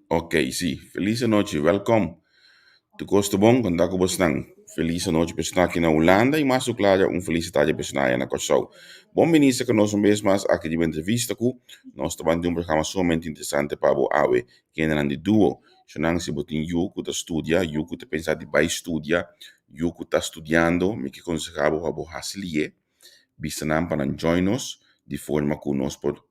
Ok, sí. Feliz noche, welcome. Tu costa bom, quando ako bastang. Feliz noite pessoa aqui na Holanda e mais claro, feliz tarde pessoa na Kosovo. Bom benissa que nós vez mais aqui de entrevista com nós estamos um programa somente interessante para o AWE, que é de duo. Senang se botin you que estudia, you que pensa de vai estudia, you que está estudando, me que aconselhava para o hasilie, bisanam para join nos, de forma que nós por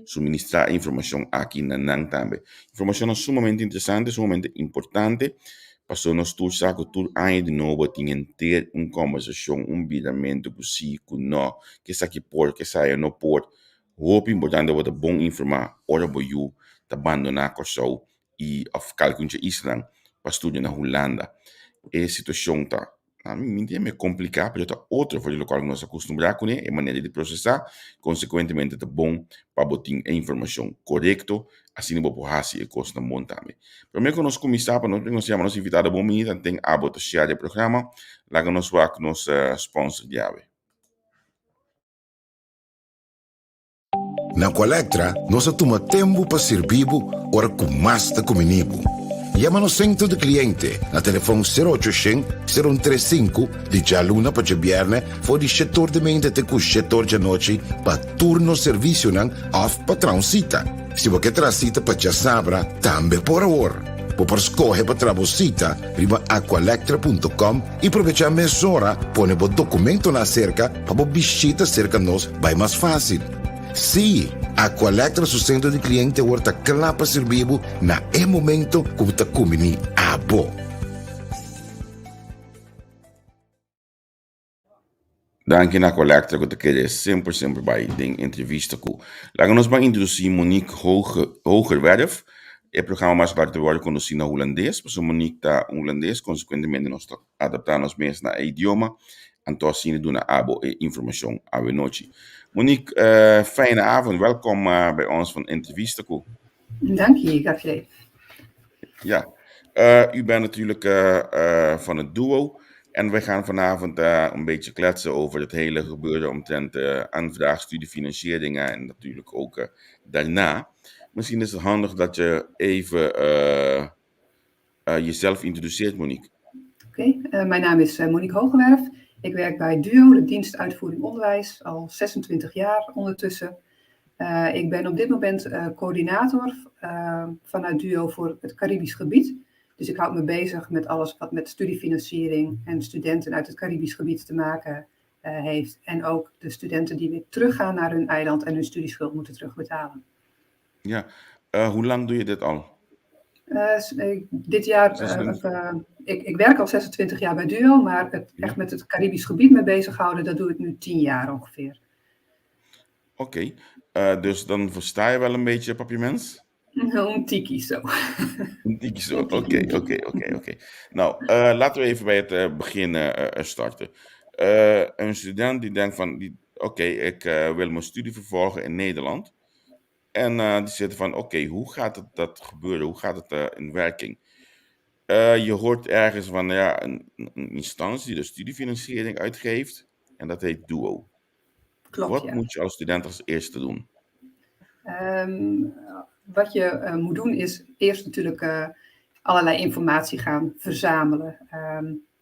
suministrar informação aqui na Nang também. Informação sumamente interessante, sumamente importante. Passou nos tour saco tour aí de novo tinha ter conversação, viramento possível, não, que essa aqui por, que saia no por. Hoop importante wat bom informar, ora bo you, te abandonar Kosovo e of calcunje Island, para estudar na Holanda. E situação tá, a mim é complicado, porque tá outra foi o qual nós acostumamos com a maneira de processar, consequentemente é bom para botar a informação correta, assim não vou e custa muito também. Primeiro que nós começamos, nós chamamos invitado a bom menino, tem a botar o programa, lá que nós vamos com nosso sponsor de ave. Na Colectra, nós toma tempo para servir ora com mais da comunibo. Llama no centro de cliente na telefone 0800 035 di già luna per viernes for di setor de mente te cu setor de noche pa turno servizio nan off pa transita. Se você transita pa già sabra, tambe por ora. Por scorre para trabosita, riba aqualectra.com e aproveita a mesora, pone o documento na cerca para visita cerca nos vai mais fácil. Sim, Aqualectra su centro de cliente horta clapa servibo na e momento como ta kumini abo. Dank na Collector que te querer sempre bij de entrevista com. Laten we maar introduceren Monique Hogerwerf. Het programma mais laten worden conhecido na holandês, porque Monique está holandês, consequentemente nós adaptamos mesmo na idioma, então assim doen na abo e informação à noite. Monique, fijne avond, welkom bij ons van entrevista com. Dank je, Gabriel. Ja, u bent natuurlijk van het duo. En we gaan vanavond een beetje kletsen over het hele gebeuren omtrent aanvraag, studiefinancieringen en natuurlijk ook daarna. Misschien is het handig dat je even jezelf introduceert, Monique. Oké, mijn naam is Monique Hogewerf. Ik werk bij DUO, de dienst uitvoering onderwijs, al 26 jaar ondertussen. Ik ben op dit moment coördinator vanuit DUO voor het Caribisch gebied. Dus ik houd me bezig met alles wat met studiefinanciering en studenten uit het Caribisch gebied te maken heeft. En ook de studenten die weer teruggaan naar hun eiland en hun studieschuld moeten terugbetalen. Ja, hoe lang doe je dit al? Dit jaar, ik werk al 26 jaar bij DUO, maar echt met het Caribisch gebied mee bezighouden, dat doe ik nu 10 jaar ongeveer. Oké, dus dan versta je wel een beetje papiermens? Een tiki zo. Een tiki zo, oké. Nou, laten we even bij het begin starten. Een student die denkt van, oké, ik wil mijn studie vervolgen in Nederland. En die zitten van, oké, hoe gaat dat gebeuren? Hoe gaat het in werking? Je hoort ergens van een instantie die de studiefinanciering uitgeeft. En dat heet DUO. Klopt, Wat moet je als student als eerste doen? Wat je moet doen is eerst natuurlijk allerlei informatie gaan verzamelen.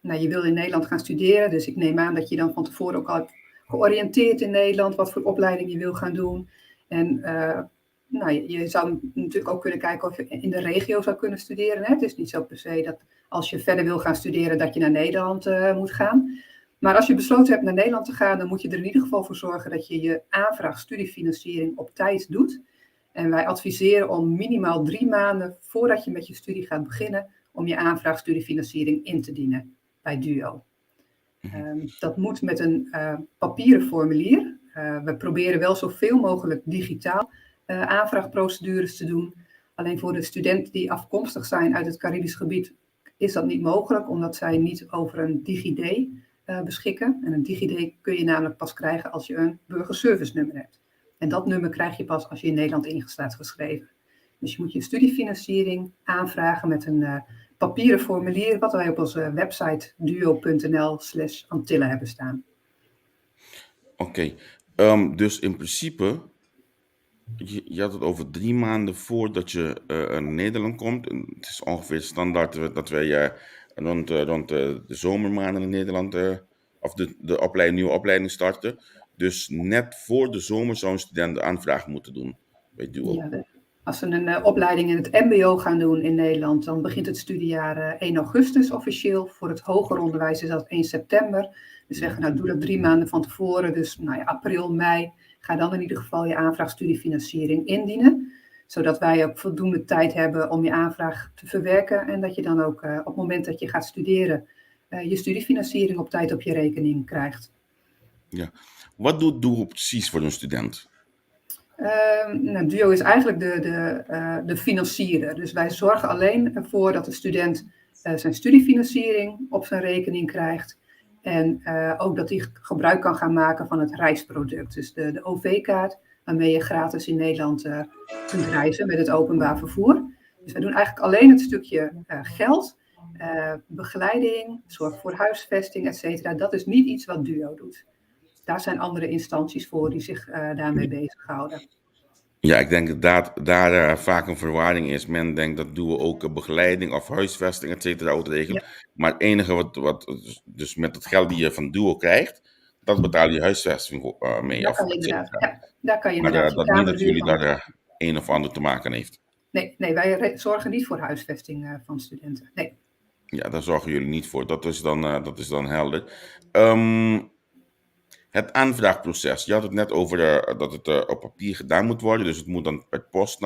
Je wil in Nederland gaan studeren, dus ik neem aan dat je dan van tevoren ook al hebt georiënteerd in Nederland, wat voor opleiding je wil gaan doen. En je zou natuurlijk ook kunnen kijken of je in de regio zou kunnen studeren. Hè? Het is niet zo per se dat als je verder wil gaan studeren dat je naar Nederland moet gaan. Maar als je besloten hebt naar Nederland te gaan, dan moet je er in ieder geval voor zorgen dat je je aanvraag studiefinanciering op tijd doet. En wij adviseren om minimaal 3 maanden voordat je met je studie gaat beginnen, om je aanvraag studiefinanciering in te dienen bij DUO. Dat moet met een papieren formulier. We proberen wel zoveel mogelijk digitaal aanvraagprocedures te doen. Alleen voor de studenten die afkomstig zijn uit het Caribisch gebied is dat niet mogelijk, omdat zij niet over een DigiD beschikken. En een DigiD kun je namelijk pas krijgen als je een burgerservice nummer hebt. En dat nummer krijg je pas als je in Nederland staat geschreven. Dus je moet je studiefinanciering aanvragen met een papieren formulier, wat wij op onze website duo.nl/Antillen hebben staan. Oké, dus in principe Je had het over 3 maanden voordat je naar Nederland komt. En het is ongeveer standaard dat wij rond de zomermaanden in Nederland of nieuwe opleiding starten. Dus net voor de zomer zou een student de aanvraag moeten doen bij Duo. Ja, als ze een opleiding in het MBO gaan doen in Nederland, dan begint het studiejaar 1 augustus officieel. Voor het hoger onderwijs is dat 1 september. Dus zeggen, nou doe dat 3 maanden van tevoren. Dus april, mei. Ga dan in ieder geval je aanvraag studiefinanciering indienen. Zodat wij ook voldoende tijd hebben om je aanvraag te verwerken. En dat je dan ook op het moment dat je gaat studeren, je studiefinanciering op tijd op je rekening krijgt. Ja. Wat doet Duo precies voor een student? Duo is eigenlijk de financierder. Dus wij zorgen alleen ervoor dat de student zijn studiefinanciering op zijn rekening krijgt. En ook dat hij gebruik kan gaan maken van het reisproduct. Dus de OV-kaart, waarmee je gratis in Nederland kunt reizen met het openbaar vervoer. Dus wij doen eigenlijk alleen het stukje geld, begeleiding, zorg voor huisvesting, et cetera. Dat is niet iets wat Duo doet. Daar zijn andere instanties voor die zich daarmee bezighouden. Ja, ik denk dat daar vaak een verwarring is. Men denkt dat Duo ook begeleiding of huisvesting, et cetera, uitregelt. Ja. Maar het enige wat dus met het geld die je van Duo krijgt, dat betaal je huisvesting mee. Daar Of kan je et inderdaad, cetera. daar kan je Maar inderdaad dat je niet dat jullie kamerhuur van... daar een of ander te maken heeft. Nee, wij zorgen niet voor huisvesting van studenten. Nee. Ja, daar zorgen jullie niet voor. Dat is dan helder. Het aanvraagproces. Je had het net over dat het op papier gedaan moet worden. Dus het moet dan per post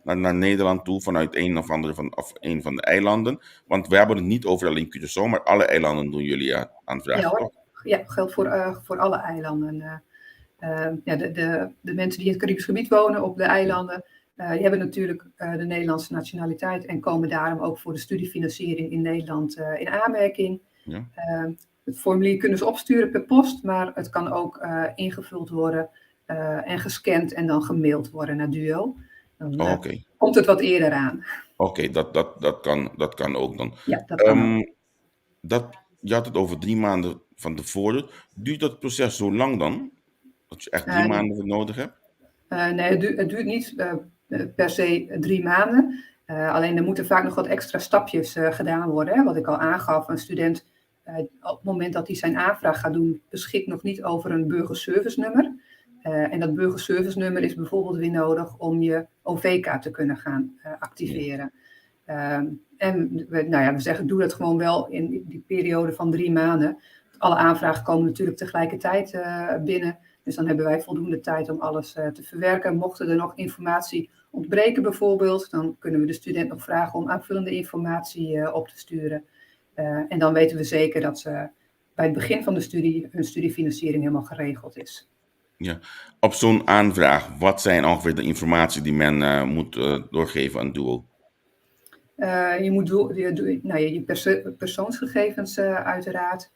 naar Nederland toe vanuit een of andere een van de eilanden. Want we hebben het niet over alleen Curaçao, maar alle eilanden doen jullie aanvraag. Ja, hoor. Toch? Ja, geldt voor alle eilanden. De mensen die in het Caribisch gebied wonen op de eilanden, die hebben natuurlijk de Nederlandse nationaliteit en komen daarom ook voor de studiefinanciering in Nederland in aanmerking. Ja. Het formulier kunnen ze opsturen per post, maar het kan ook ingevuld worden en gescand en dan gemaild worden naar Duo. Dan Oké. komt het wat eerder aan. Oké, dat kan ook dan. Ja, dat kan ook. Je had het over 3 maanden van tevoren. Duurt dat proces zo lang dan? Dat je echt 3 maanden voor nodig hebt? Nee, het duurt niet per se 3 maanden. Alleen er moeten vaak nog wat extra stapjes gedaan worden. Hè? Wat ik al aangaf, een student op het moment dat hij zijn aanvraag gaat doen, beschikt nog niet over een burgerservice-nummer. En dat burgerservice-nummer is bijvoorbeeld weer nodig om je OV-kaart te kunnen gaan activeren. En we zeggen, doe dat gewoon wel in die periode van 3 maanden. Alle aanvragen komen natuurlijk tegelijkertijd binnen. Dus dan hebben wij voldoende tijd om alles te verwerken. Mochten er nog informatie ontbreken bijvoorbeeld, dan kunnen we de student nog vragen om aanvullende informatie op te sturen. En dan weten we zeker dat ze bij het begin van de studie hun studiefinanciering helemaal geregeld is. Ja. Op zo'n aanvraag, wat zijn ongeveer de informatie die men moet doorgeven aan Duo? Je moet je persoonsgegevens uiteraard.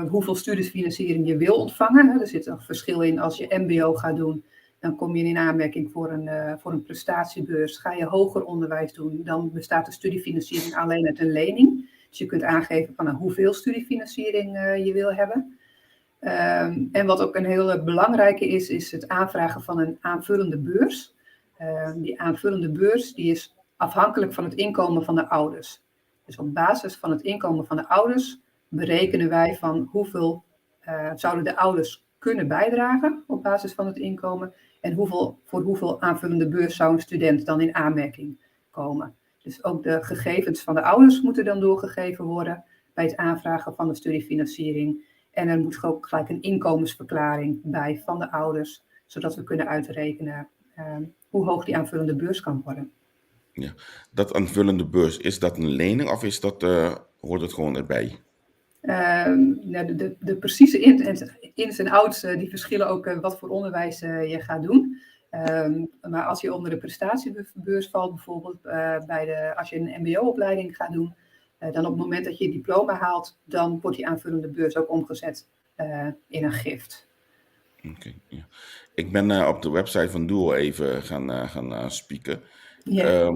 Hoeveel studiefinanciering je wil ontvangen. Er zit een verschil in als je MBO gaat doen. Dan kom je in aanmerking voor een prestatiebeurs. Ga je hoger onderwijs doen, dan bestaat de studiefinanciering alleen uit een lening. Dus je kunt aangeven van hoeveel studiefinanciering je wil hebben. En wat ook een hele belangrijke is het aanvragen van een aanvullende beurs. Die aanvullende beurs die is afhankelijk van het inkomen van de ouders. Dus op basis van het inkomen van de ouders berekenen wij van hoeveel zouden de ouders kunnen bijdragen op basis van het inkomen en voor hoeveel aanvullende beurs zou een student dan in aanmerking komen. Dus ook de gegevens van de ouders moeten dan doorgegeven worden bij het aanvragen van de studiefinanciering. En er moet ook gelijk een inkomensverklaring bij van de ouders, zodat we kunnen uitrekenen hoe hoog die aanvullende beurs kan worden. Ja. Dat aanvullende beurs, is dat een lening of hoort het gewoon erbij? De precieze ins en outs die verschillen ook wat voor onderwijs je gaat doen. Maar als je onder de prestatiebeurs valt, bijvoorbeeld als je een mbo-opleiding gaat doen, dan op het moment dat je je diploma haalt, dan wordt die aanvullende beurs ook omgezet in een gift. Oké, ja. Ik ben op de website van Duo even gaan spieken. Ja.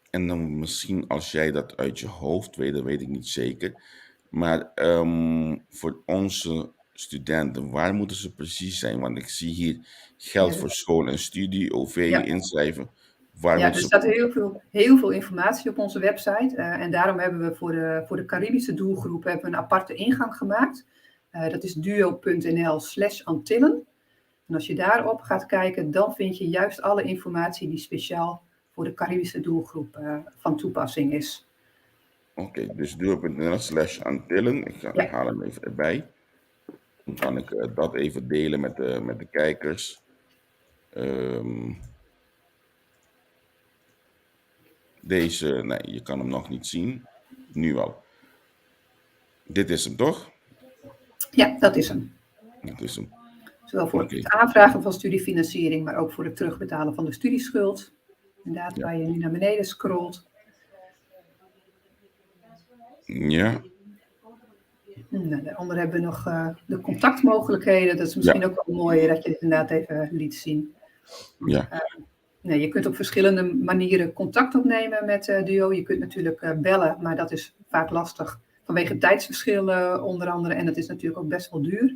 En dan misschien als jij dat uit je hoofd weet, dat weet ik niet zeker. Maar voor onze studenten, waar moeten ze precies zijn? Want ik zie hier geld Ja, voor school en studie, OV, ja. inschrijven. Waar Ja, er moeten ze... staat heel veel informatie op onze website. En daarom hebben we voor de Caribische doelgroep hebben we een aparte ingang gemaakt. Dat is duo.nl/Antillen. En als je daarop gaat kijken, dan vind je juist alle informatie die speciaal voor de Caribische doelgroep van toepassing is. Oké, dus duo.nl/Antillen. Ik Ja. haal hem even erbij. Dan kan ik dat even delen met de kijkers. Deze, nee, je kan hem nog niet zien. Nu al. Dit is hem, toch? Ja, dat is hem. Dat is hem. Zowel voor Oké. het aanvragen van studiefinanciering, maar ook voor het terugbetalen van de studieschuld. Inderdaad, waar je nu naar beneden scrolt. Ja, Nou, daaronder hebben we nog de contactmogelijkheden. Dat is misschien ook wel mooi dat je dit inderdaad even liet zien. ja. Je kunt op verschillende manieren contact opnemen met Duo. Je kunt natuurlijk bellen, maar dat is vaak lastig vanwege tijdsverschillen onder andere. En dat is natuurlijk ook best wel duur.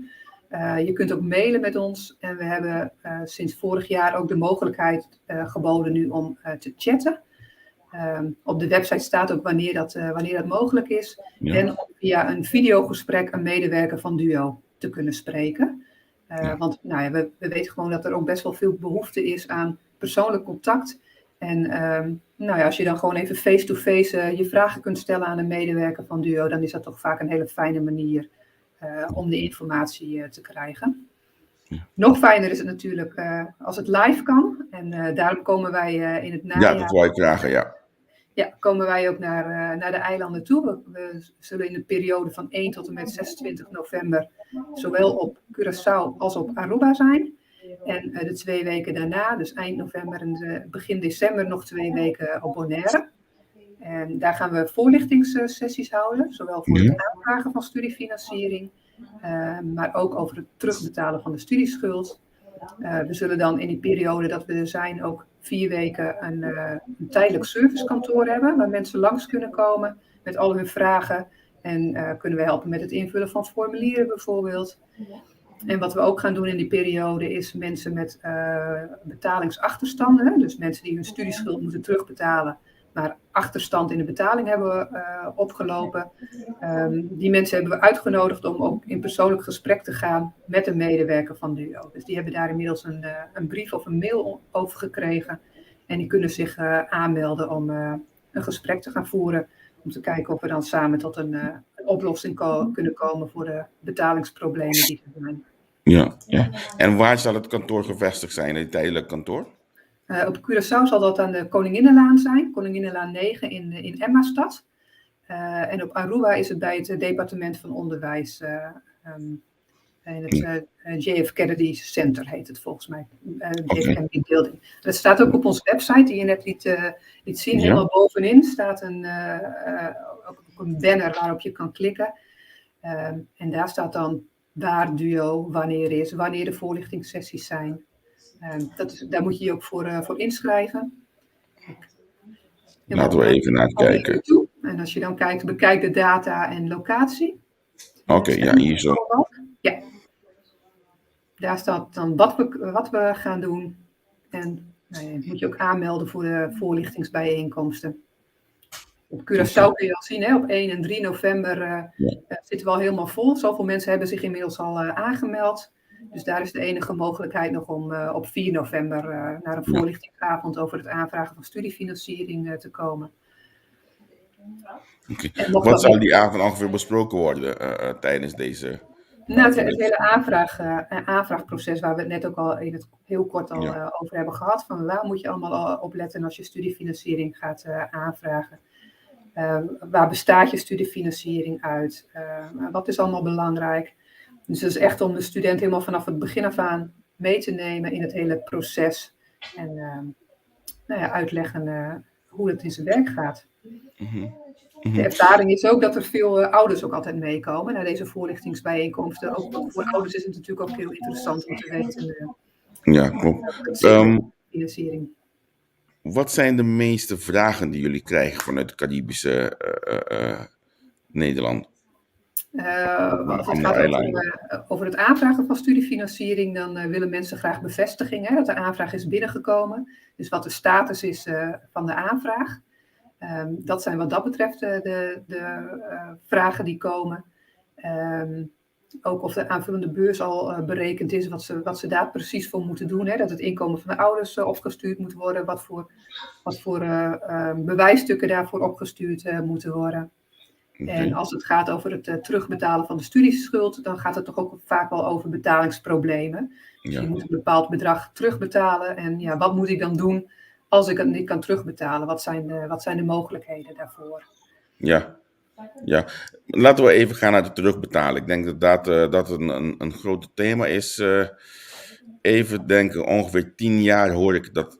Je kunt ook mailen met ons. En we hebben sinds vorig jaar ook de mogelijkheid geboden nu om te chatten. Op de website staat ook wanneer dat mogelijk is. Ja. En om via een videogesprek een medewerker van Duo te kunnen spreken. Want we weten gewoon dat er ook best wel veel behoefte is aan persoonlijk contact. En als je dan gewoon even face-to-face je vragen kunt stellen aan een medewerker van Duo, dan is dat toch vaak een hele fijne manier om de informatie te krijgen. Ja. Nog fijner is het natuurlijk als het live kan. En daarom komen wij in het najaar... Ja, dat wil ik vragen, ja. Ja, komen wij ook naar de eilanden toe. We zullen in de periode van 1 tot en met 26 november zowel op Curaçao als op Aruba zijn. En de 2 weken daarna, dus eind november en begin december, nog 2 weken op Bonaire. En daar gaan we voorlichtingssessies houden, zowel voor het aanvragen van studiefinanciering, maar ook over het terugbetalen van de studieschuld. We zullen dan in die periode dat we er zijn ook 4 weken een tijdelijk servicekantoor hebben, waar mensen langs kunnen komen met al hun vragen. En kunnen we helpen met het invullen van formulieren bijvoorbeeld. En wat we ook gaan doen in die periode is mensen met betalingsachterstanden, dus mensen die hun studieschuld moeten terugbetalen, maar achterstand in de betaling hebben opgelopen. Die mensen hebben we uitgenodigd om ook in persoonlijk gesprek te gaan met een medewerker van Duo. Dus die hebben daar inmiddels een brief of een mail over gekregen. En die kunnen zich aanmelden om een gesprek te gaan voeren. Om te kijken of we dan samen tot een oplossing kunnen komen voor de betalingsproblemen die er zijn. Ja, ja. En waar zal het kantoor gevestigd zijn, het tijdelijk kantoor? Op Curaçao zal dat aan de Koninginnenlaan zijn, Koninginnenlaan 9 in Emma-stad. En op Aruba is het bij het departement van onderwijs. En het JF Kennedy Center heet het volgens mij. JF Kennedy Building. Dat staat ook op onze website die je net liet zien. Ja. Helemaal bovenin staat ook een banner waarop je kan klikken. En daar staat dan waar Duo, wanneer is, wanneer de voorlichtingssessies zijn. Daar moet je je ook voor inschrijven. Laten we even naar kijken. En als je dan kijkt, bekijk de data en locatie. Oké, ja, hier zo. Ja. Daar staat dan wat we gaan doen. En moet je ook aanmelden voor de voorlichtingsbijeenkomsten. Op Curaçao kun je al zien, hè, op 1 en 3 november zitten we al helemaal vol. Zoveel mensen hebben zich inmiddels al aangemeld. Dus daar is de enige mogelijkheid nog om op 4 november naar een voorlichtingsavond over het aanvragen van studiefinanciering te komen. Okay. Wat zal die avond ongeveer besproken worden tijdens deze? Nou, het hele aanvraagproces waar we het net ook al heel kort over hebben gehad. Van waar moet je allemaal op letten als je studiefinanciering gaat aanvragen? Waar bestaat je studiefinanciering uit? Wat is allemaal belangrijk? Dus het is echt om de student helemaal vanaf het begin af aan mee te nemen in het hele proces. En uitleggen hoe het in zijn werk gaat. Mm-hmm. De ervaring is ook dat er veel ouders ook altijd meekomen naar deze voorlichtingsbijeenkomsten. Ook voor ouders is het natuurlijk ook heel interessant om te weten. Ja, klopt. Financiering. Wat zijn de meeste vragen die jullie krijgen vanuit het Caribische Nederland? Als het Van de gaat eilanden. over het aanvragen van studiefinanciering, dan willen mensen graag bevestiging, hè, dat de aanvraag is binnengekomen. Dus wat de status is van de aanvraag. Dat zijn wat dat betreft de vragen die komen. Ook of de aanvullende beurs al berekend is, wat ze daar precies voor moeten doen. Hè? Dat het inkomen van de ouders opgestuurd moet worden, wat voor bewijsstukken daarvoor opgestuurd moeten worden. Oké. En als het gaat over het terugbetalen van de studieschuld, dan gaat het toch ook vaak wel over betalingsproblemen. Dus Ja. je moet een bepaald bedrag terugbetalen. En ja, wat moet ik dan doen als ik het niet kan terugbetalen? Wat zijn de mogelijkheden daarvoor? Ja. Ja, laten we even gaan naar de terugbetalen. Ik denk dat een groot thema is. Even denken, ongeveer 10 jaar hoor ik dat,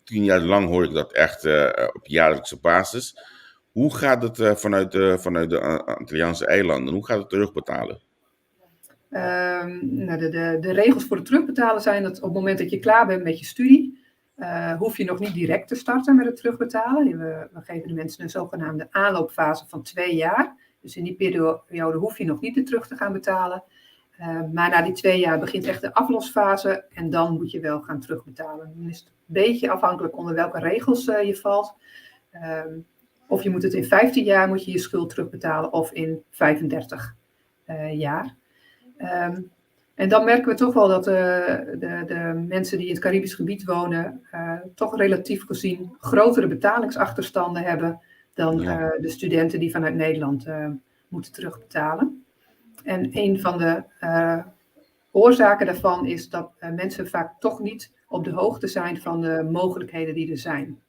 10 jaar lang hoor ik dat echt op jaarlijkse basis. Hoe gaat het vanuit de Antilliaanse eilanden? Hoe gaat het terugbetalen? Nou, de regels voor het terugbetalen zijn dat op het moment dat je klaar bent met je studie, hoef je nog niet direct te starten met het terugbetalen. We geven de mensen een zogenaamde aanloopfase van 2 jaar. Dus in die periode hoef je nog niet te terug te gaan betalen. Maar na die 2 jaar begint echt de aflosfase en dan moet je wel gaan terugbetalen. Dan is het een beetje afhankelijk onder welke regels je valt. Of je moet het in 15 jaar moet je je schuld terugbetalen of in 35 jaar. En dan merken we toch wel dat de mensen die in het Caribisch gebied wonen toch relatief gezien grotere betalingsachterstanden hebben dan de studenten die vanuit Nederland moeten terugbetalen. En een van de oorzaken daarvan is dat mensen vaak toch niet op de hoogte zijn van de mogelijkheden die er zijn.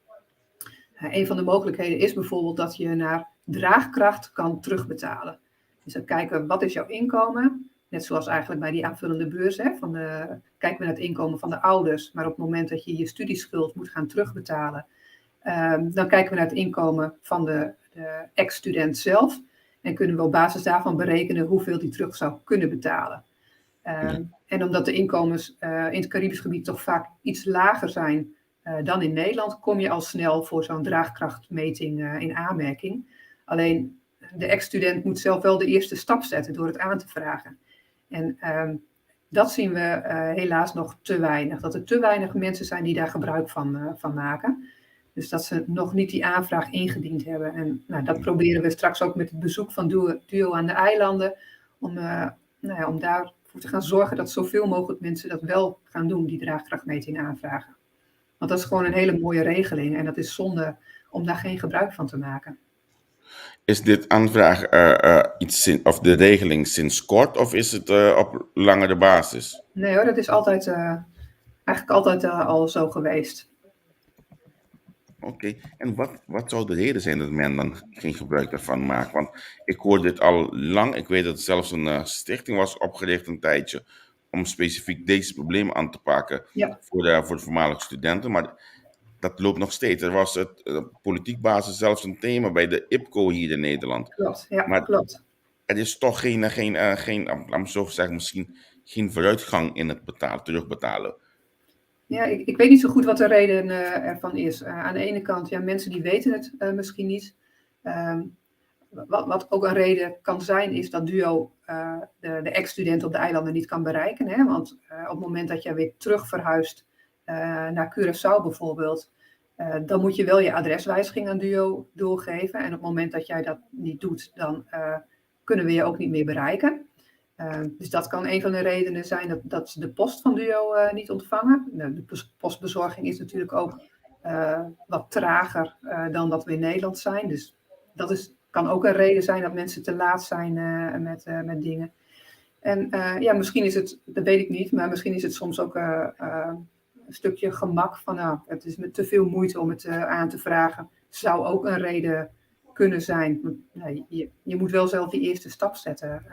Een van de mogelijkheden is bijvoorbeeld dat je naar draagkracht kan terugbetalen. Dus dan kijken we, wat is jouw inkomen? Net zoals eigenlijk bij die aanvullende beurs. Hè, kijken we naar het inkomen van de ouders. Maar op het moment dat je je studieschuld moet gaan terugbetalen, dan kijken we naar het inkomen van de ex-student zelf. En kunnen we op basis daarvan berekenen hoeveel die terug zou kunnen betalen. En omdat de inkomens in het Caribisch gebied toch vaak iets lager zijn dan in Nederland, kom je al snel voor zo'n draagkrachtmeting in aanmerking. Alleen de ex-student moet zelf wel de eerste stap zetten door het aan te vragen. En dat zien we helaas nog te weinig. Dat er te weinig mensen zijn die daar gebruik van maken. Dus dat ze nog niet die aanvraag ingediend hebben. En dat proberen we straks ook met het bezoek van DUO aan de eilanden. Om daarvoor te gaan zorgen dat zoveel mogelijk mensen dat wel gaan doen, die draagkrachtmeting aanvragen. Want dat is gewoon een hele mooie regeling. En dat is zonde om daar geen gebruik van te maken. Is dit aanvraag of de regeling sinds kort of is het op langere basis? Nee hoor, dat is eigenlijk altijd al zo geweest. Oké, en wat zou de reden zijn dat men dan geen gebruik daarvan maakt? Want ik hoor dit al lang. Ik weet dat er zelfs een stichting was opgericht een tijdje om specifiek deze problemen aan te pakken voor de voormalige studenten. Maar dat loopt nog steeds. Er was het politiek basis zelfs een thema bij de IPCO hier in Nederland. Klopt, ja, maar klopt. Er is toch laat me zo zeggen, misschien geen vooruitgang in het terugbetalen. Ja, ik weet niet zo goed wat de reden ervan is. Aan de ene kant, ja, mensen die weten het misschien niet. Wat ook een reden kan zijn, is dat DUO de ex-student op de eilanden niet kan bereiken. Hè? Want op het moment dat jij weer terug verhuist naar Curaçao bijvoorbeeld, dan moet je wel je adreswijziging aan DUO doorgeven. En op het moment dat jij dat niet doet, dan kunnen we je ook niet meer bereiken. Dus dat kan een van de redenen zijn dat ze de post van DUO niet ontvangen. De postbezorging is natuurlijk ook wat trager dan dat we in Nederland zijn. Dus dat kan ook een reden zijn dat mensen te laat zijn met dingen. En misschien is het, dat weet ik niet, maar misschien is het soms ook een stukje gemak van het is met te veel moeite om het aan te vragen. Zou ook een reden kunnen zijn. Je moet wel zelf die eerste stap zetten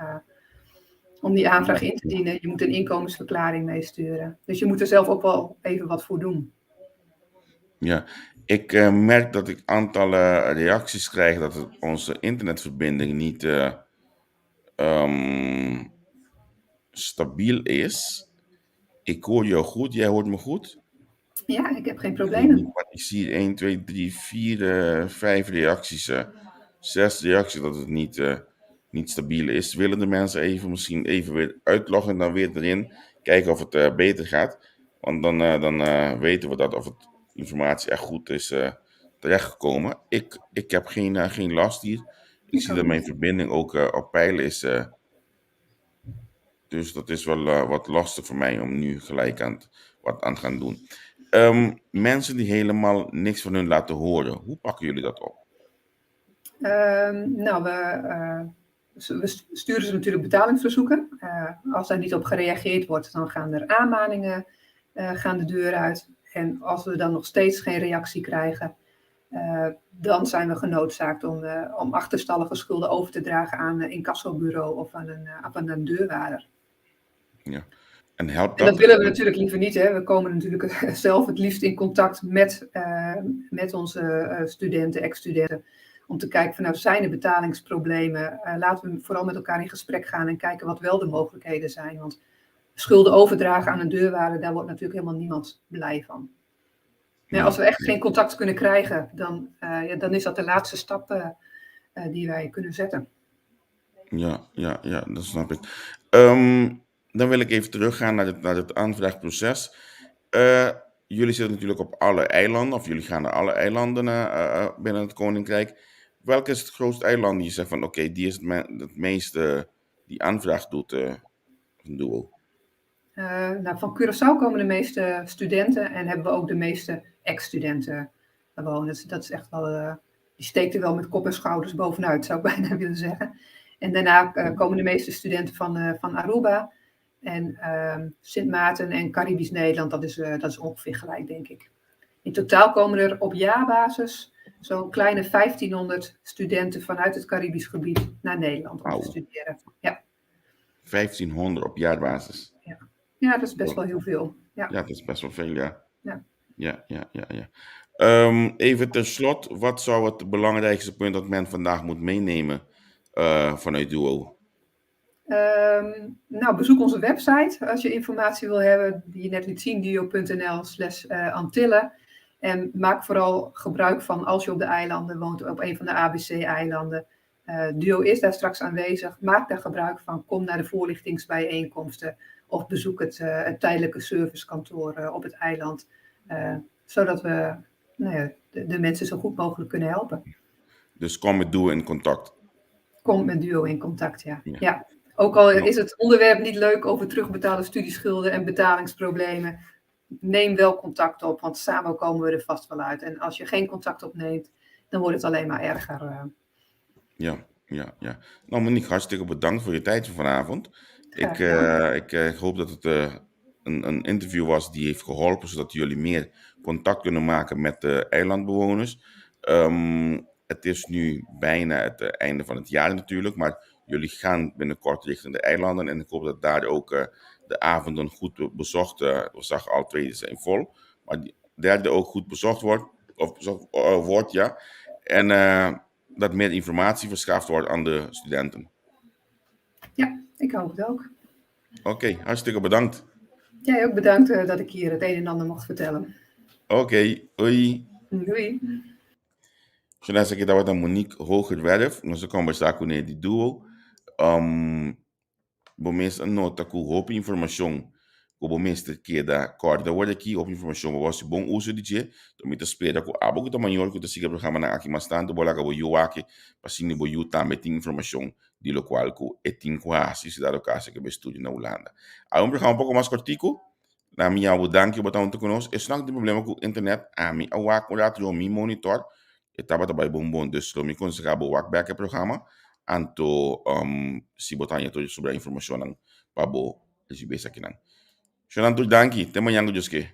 om die aanvraag in te dienen. Je moet een inkomensverklaring meesturen. Dus je moet er zelf ook wel even wat voor doen. Ja, ik merk dat ik aantallen reacties krijg dat onze internetverbinding niet stabiel is. Ik hoor jou goed, jij hoort me goed? Ja, ik heb geen problemen. Ik zie hier 1, 2, 3, 4, 5 reacties, 6 reacties dat het niet niet stabiel is, willen de mensen misschien even weer uitloggen en dan weer erin. Kijken of het beter gaat. Want dan weten we dat of het informatie echt goed is terechtgekomen. Ik heb geen last hier. Ik zie ook dat mijn niet. verbinding ook op pijlen is. Dus dat is wel wat lastig voor mij om nu gelijk wat aan te gaan doen. Mensen die helemaal niks van hun laten horen, hoe pakken jullie dat op? Nou, we sturen ze natuurlijk betalingsverzoeken. Als daar niet op gereageerd wordt, dan gaan er aanmaningen gaan de deur uit. En als we dan nog steeds geen reactie krijgen, dan zijn we genoodzaakt om achterstallige schulden over te dragen aan een incassobureau of aan een deurwaarder. Ja. En helpt En dat? dat willen we natuurlijk liever niet. Hè. We komen natuurlijk zelf het liefst in contact met onze studenten, ex-studenten. Om te kijken van, nou, zijn er betalingsproblemen? Laten we vooral met elkaar in gesprek gaan en kijken wat wel de mogelijkheden zijn. Want schulden overdragen aan een deurwaarder, daar wordt natuurlijk helemaal niemand blij van. Maar als we echt geen contact kunnen krijgen, dan is dat de laatste stap die wij kunnen zetten. Ja, dat snap ik. Dan wil ik even teruggaan naar het aanvraagproces. Jullie zitten natuurlijk op alle eilanden, of jullie gaan naar alle eilanden binnen het Koninkrijk. Welk is het grootste eiland die je zegt van oké, die is het meeste die aanvraag doet van Duo? Nou, van Curaçao komen de meeste studenten en hebben we ook de meeste ex-studenten wonen. Dat is echt wel, die steekt er wel met kop en schouders bovenuit, zou ik bijna willen zeggen. En daarna komen de meeste studenten van Aruba en Sint Maarten en Caribisch Nederland. Dat is ongeveer gelijk, denk ik. In totaal komen er op jaarbasis zo'n kleine 1500 studenten vanuit het Caribisch gebied naar Nederland om te studeren. Ja. 1500 op jaarbasis. Ja, dat is best wel heel veel. Ja, dat is best wel veel, ja. Ja. Ja. Even ter slot, wat zou het belangrijkste punt dat men vandaag moet meenemen vanuit Duo? Nou, bezoek onze website als je informatie wil hebben, die je net liet zien, duo.nl/Antillen. En maak vooral gebruik van, als je op de eilanden woont, op een van de ABC-eilanden. Duo is daar straks aanwezig. Maak daar gebruik van. Kom naar de voorlichtingsbijeenkomsten of bezoek het tijdelijke servicekantoor op het eiland. Zodat we de mensen zo goed mogelijk kunnen helpen. Dus kom met Duo in contact. Kom met Duo in contact, ja. Ook al is het onderwerp niet leuk over terugbetaalde studieschulden en betalingsproblemen, neem wel contact op, want samen komen we er vast wel uit. En als je geen contact opneemt, dan wordt het alleen maar erger. Ja. Nou, Monique, hartstikke bedankt voor je tijd van vanavond. Ik hoop dat het een interview was die heeft geholpen, zodat jullie meer contact kunnen maken met de eilandbewoners. Het is nu bijna het einde van het jaar natuurlijk, maar jullie gaan binnenkort richting de eilanden en ik hoop dat daar ook de avonden goed bezocht. We zagen al 2 zijn vol, maar die derde ook goed bezocht wordt, ja. En dat meer informatie verschaft wordt aan de studenten. Ja, ik hoop het ook. Oké, hartstikke bedankt. Jij ook bedankt dat ik hier het een en ander mocht vertellen. Oké, hoi. Doei. Zodat ik dat Monique Hogerwerf, nós conversar com ele de Duo. Bom mês a nota com roupa informação. O bom mês que da corda word aqui roupa informação was bom uso de dia. Então me espera com abo que tamanho que tu siga programa na aqui mas tanto bola que eu aqui passando bo you também tem informação de lo qual que é tem quase se dar o caso que eu estudo na Holanda. Aí programa pouco mais cortico. Na minha dank je botão te conosco. É só que problema com internet. A mim a wak raad yo mi monitor. Etapa daarbij bonbon dus lo mi conseguir bo wak back programa. Anto si botan to sobre a informação ng pabo si besa kinan. Shonan tu danki, tema yang juske.